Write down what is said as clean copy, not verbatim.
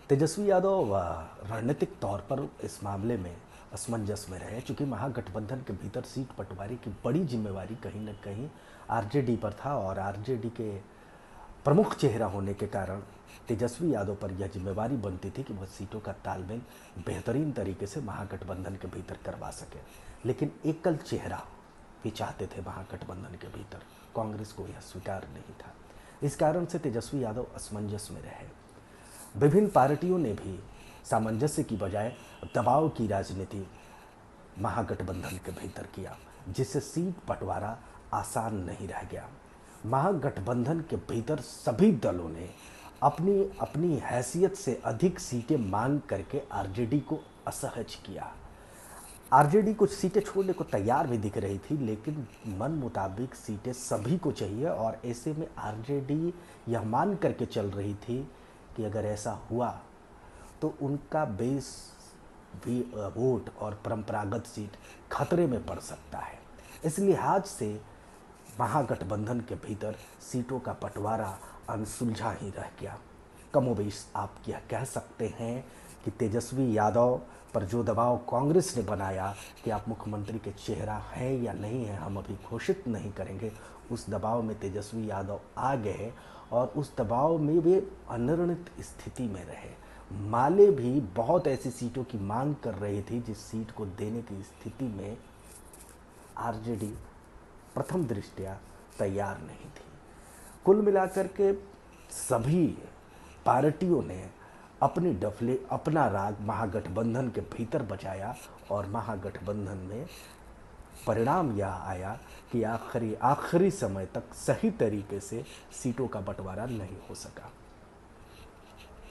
तेजस्वी यादव रणनीतिक तौर पर इस मामले में असमंजस में रहे, चूंकि महागठबंधन के भीतर सीट बंटवारे की बड़ी जिम्मेवारी कहीं न कहीं आरजेडी पर था और आरजेडी के प्रमुख चेहरा होने के कारण तेजस्वी यादव पर यह जिम्मेवारी बनती थी कि वह सीटों का तालमेल बेहतरीन तरीके से महागठबंधन के भीतर करवा सके। लेकिन एकल चेहरा भी चाहते थे महागठबंधन के भीतर, कांग्रेस को यह स्वीकार नहीं था। इस कारण से तेजस्वी यादव असमंजस में रहे। विभिन्न पार्टियों ने भी सामंजस्य की बजाय दबाव की राजनीति महागठबंधन के भीतर किया, जिससे सीट बंटवारा आसान नहीं रह गया। महागठबंधन के भीतर सभी दलों ने अपनी अपनी हैसियत से अधिक सीटें मांग करके आरजेडी को असहज किया। आरजेडी कुछ सीटें छोड़ने को तैयार भी दिख रही थी, लेकिन मन मुताबिक सीटें सभी को चाहिए और ऐसे में आरजेडी यह मान करके चल रही थी कि अगर ऐसा हुआ तो उनका बेस भी वोट और परंपरागत सीट खतरे में पड़ सकता है। इस लिहाज से महागठबंधन के भीतर सीटों का बंटवारा अनसुलझा ही रह गया। कमोबेश आप यह कह सकते हैं कि तेजस्वी यादव पर जो दबाव कांग्रेस ने बनाया कि आप मुख्यमंत्री के चेहरा हैं या नहीं हैं हम अभी घोषित नहीं करेंगे, उस दबाव में तेजस्वी यादव आ गए और उस दबाव में वे अनिर्णित स्थिति में रहे। माले भी बहुत ऐसी सीटों की मांग कर रही थी जिस सीट को देने की स्थिति में आरजेडी प्रथम दृष्टया तैयार नहीं थी। कुल मिलाकर के सभी पार्टियों ने अपनी डफले अपना राग महागठबंधन के भीतर बजाया और महागठबंधन में परिणाम यह आया कि आखिरी समय तक सही तरीके से सीटों का बंटवारा नहीं हो सका।